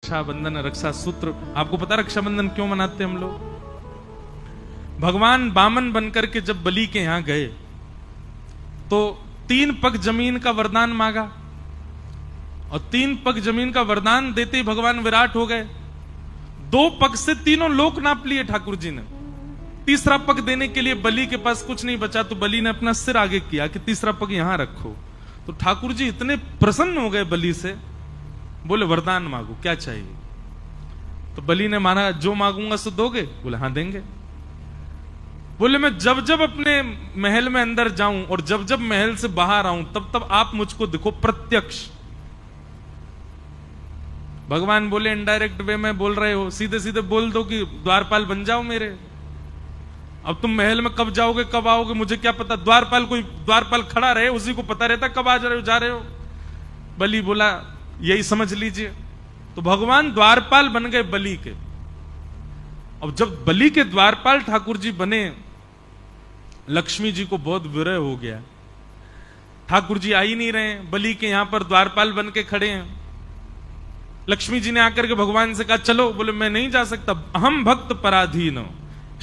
रक्षाबंधन, रक्षा सूत्र। आपको पता रक्षाबंधन क्यों मनाते हैं हम लोग? भगवान बामन बनकर के जब बलि के यहां गए तो 3 पग जमीन का वरदान मांगा और 3 पग जमीन का वरदान देते ही भगवान विराट हो गए। 2 पग से तीनों लोक नाप लिए ठाकुर जी ने। तीसरा पग देने के लिए बलि के पास कुछ नहीं बचा तो बलि ने अपना सिर आगे किया कि तीसरा पग यहां रखो। तो ठाकुर जी इतने प्रसन्न हो गए बलि से, बोले वरदान मांगो, क्या चाहिए? तो बलि ने माना जो मांगूंगा सो दोगे? बोले हाँ देंगे। बोले मैं जब जब अपने महल में अंदर जाऊं और जब जब महल से बाहर आऊं तब तब आप मुझको दिखो प्रत्यक्ष। भगवान बोले इनडायरेक्ट वे में बोल रहे हो, सीधे सीधे बोल दो कि द्वारपाल बन जाओ मेरे। अब तुम महल में कब जाओगे कब आओगे मुझे क्या पता? द्वारपाल खड़ा रहे, उसी को पता रहता कब आ जा रहे हो। बलि बोला यही समझ लीजिए। तो भगवान द्वारपाल बन गए बलि के। अब जब बलि के द्वारपाल ठाकुर जी बने, लक्ष्मी जी को बहुत विरह हो गया। ठाकुर जी आ ही नहीं रहे, बलि के यहां पर द्वारपाल बन के खड़े हैं। लक्ष्मी जी ने आकर के भगवान से कहा चलो। बोले मैं नहीं जा सकता, अहम भक्त पराधीन।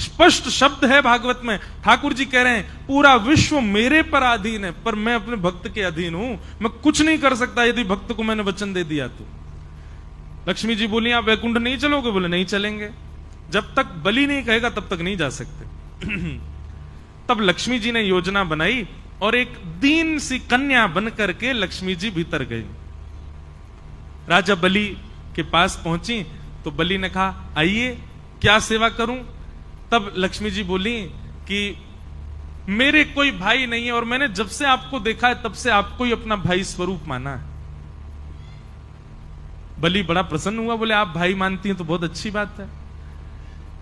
स्पष्ट शब्द है भागवत में। ठाकुर जी कह रहे हैं पूरा विश्व मेरे पराधीन है पर मैं अपने भक्त के अधीन हूं, मैं कुछ नहीं कर सकता यदि भक्त को मैंने वचन दे दिया तो। लक्ष्मी जी बोली आप वैकुंठ नहीं चलोगे? बोले नहीं चलेंगे, जब तक बलि नहीं कहेगा तब तक नहीं जा सकते। तब लक्ष्मी जी ने योजना बनाई और एक दीन सी कन्या बन करके लक्ष्मी जी भीतर गई। राजा बलि के पास पहुंची तो बलि ने कहा आइए क्या सेवा करूं? तब लक्ष्मी जी बोली कि मेरे कोई भाई नहीं है और मैंने जब से आपको देखा है तब से आपको ही अपना भाई स्वरूप माना है। बलि बड़ा प्रसन्न हुआ, बोले आप भाई मानती हैं तो बहुत अच्छी बात है।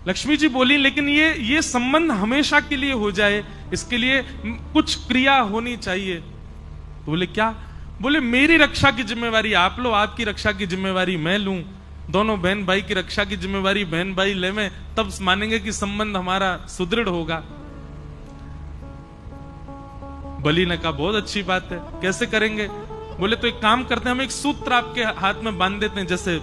लक्ष्मी जी बोली लेकिन ये संबंध हमेशा के लिए हो जाए, इसके लिए कुछ क्रिया होनी चाहिए। तो बोले क्या? बोले मेरी रक्षा की जिम्मेवारी आप लो, आपकी रक्षा की जिम्मेवारी मैं लूं, दोनों बहन भाई की रक्षा की जिम्मेवारी बहन भाई ले में, तब मानेंगे कि संबंध हमारा सुदृढ़ होगा। बलि ने कहा बहुत अच्छी बात है, कैसे करेंगे? बोले तो एक काम करते हैं, हम एक सूत्र आपके हाथ में बांध देते हैं, जैसे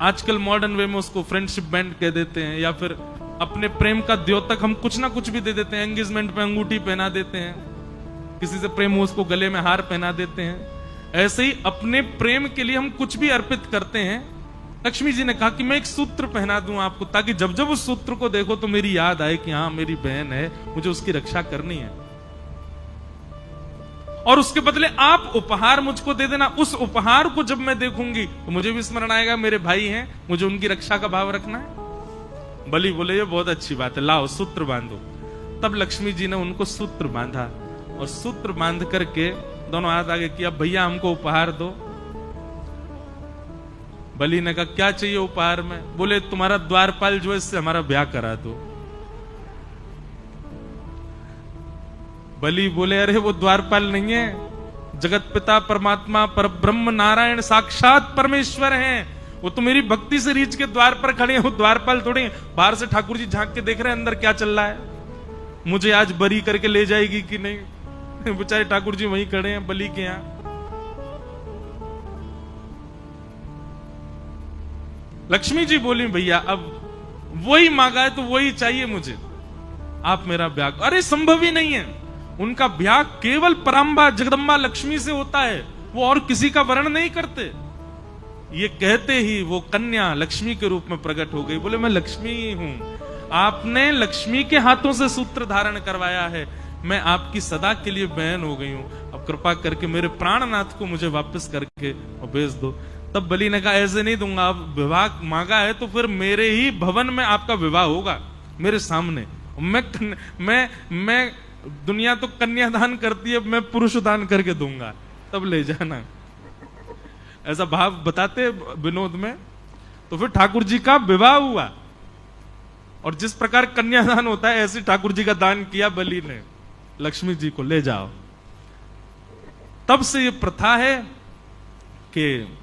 आजकल मॉडर्न वे में उसको फ्रेंडशिप बैंड कह देते हैं, या फिर अपने प्रेम का द्योतक हम कुछ ना कुछ भी दे देते हैं। एंगेजमेंट पे अंगूठी पहना देते हैं, किसी से प्रेम हो उसको गले में हार पहना देते हैं। ऐसे ही अपने प्रेम के लिए हम कुछ भी अर्पित करते हैं। लक्ष्मी जी ने कहा कि मैं एक सूत्र पहना दूं आपको, ताकि जब जब उस सूत्र को देखो तो मेरी याद आए कि हाँ मेरी बहन है, मुझे उसकी रक्षा करनी है। और उसके बदले आप उपहार मुझको दे देना। उस उपहार को जब मैं देखूंगी तो मुझे भी स्मरण आएगा मेरे भाई हैं, मुझे उनकी रक्षा का भाव रखना है। बलि बोले ये बहुत अच्छी बात है, लाओ सूत्र बांधो। तब लक्ष्मी जी ने उनको सूत्र बांधा और सूत्र बांध करके दोनों हाथ आगे किया, भैया हमको उपहार दो। बलि ने कहा क्या चाहिए उपहार में? बोले तुम्हारा द्वारपाल जो है इससे हमारा ब्याह करा दो। बलि बोले अरे वो द्वारपाल नहीं है, जगत पिता परमात्मा परब्रह्म नारायण साक्षात परमेश्वर हैं। वो तो मेरी भक्ति से रीछ के द्वार पर खड़े हैं, वो द्वारपाल थोड़े। बाहर से ठाकुर जी झांक के देख रहे हैं अंदर क्या चल रहा है, मुझे आज बरी करके ले जाएगी कि नहीं। बेचारे ठाकुर जी वहीं खड़े हैं बलि के यहां। लक्ष्मी जी बोली भैया अब वही मांगा है तो वही चाहिए मुझे, आप मेरा ब्याह। अरे संभव ही नहीं है, उनका ब्याह केवल पराम्बा जगदम्बा लक्ष्मी से होता है, वो और किसी का वर्ण नहीं करते। ये कहते ही वो कन्या लक्ष्मी के रूप में प्रकट हो गई। बोले मैं लक्ष्मी ही हूं, आपने लक्ष्मी के हाथों से सूत्र धारण करवाया है, मैं आपकी सदा के लिए बहन हो गई हूं। अब कृपा करके मेरे प्राणनाथ को मुझे वापस करके और भेज दो। तब बलि ने कहा ऐसे नहीं दूंगा, अब विवाह मांगा है तो फिर मेरे ही भवन में आपका विवाह होगा, मेरे सामने। मैं दुनिया तो कन्यादान करती है, मैं पुरुष दान करके दूंगा, तब ले जाना। ऐसा भाव बताते विनोद में। तो फिर ठाकुर जी का विवाह हुआ और जिस प्रकार कन्यादान होता है ऐसे ठाकुर जी का दान किया बलि ने, लक्ष्मी जी को ले जाओ। तब से ये प्रथा है कि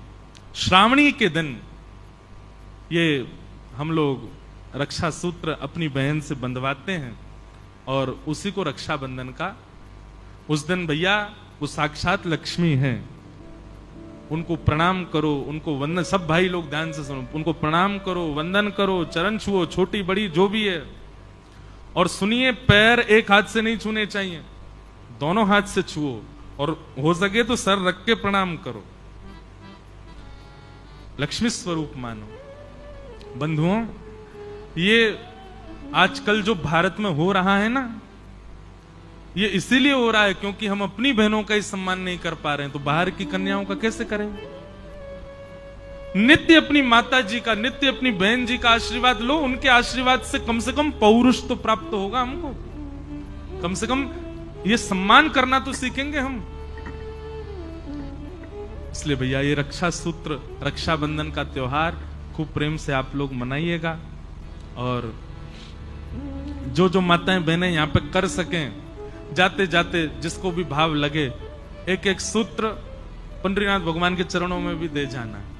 श्रावणी के दिन ये हम लोग रक्षा सूत्र अपनी बहन से बंधवाते हैं और उसी को रक्षाबंधन का उस दिन भैया वो साक्षात लक्ष्मी हैं। उनको प्रणाम करो, उनको वंदन, सब भाई लोग ध्यान से सुनो, उनको प्रणाम करो, वंदन करो, चरण छुओ, छोटी बड़ी जो भी है। और सुनिए, पैर एक हाथ से नहीं छूने चाहिए, दोनों हाथ से छुओ, और हो सके तो सर रख के प्रणाम करो, लक्ष्मी स्वरूप मानो। बंधुओं, ये आजकल जो भारत में हो रहा है ना, ये इसीलिए हो रहा है क्योंकि हम अपनी बहनों का ही सम्मान नहीं कर पा रहे हैं, तो बाहर की कन्याओं का कैसे करें? नित्य अपनी माता जी का, नित्य अपनी बहन जी का आशीर्वाद लो, उनके आशीर्वाद से कम पौरुष तो प्राप्त होगा हमको, कम से कम ये सम्मान करना तो सीखेंगे हम। इसलिए भैया, ये रक्षा सूत्र, रक्षाबंधन का त्योहार खूब प्रेम से आप लोग मनाइएगा, और जो जो माताएं बहनें यहां पे कर सकें, जाते जाते जिसको भी भाव लगे, एक एक सूत्र पंडरीनाथ भगवान के चरणों में भी दे जाना है।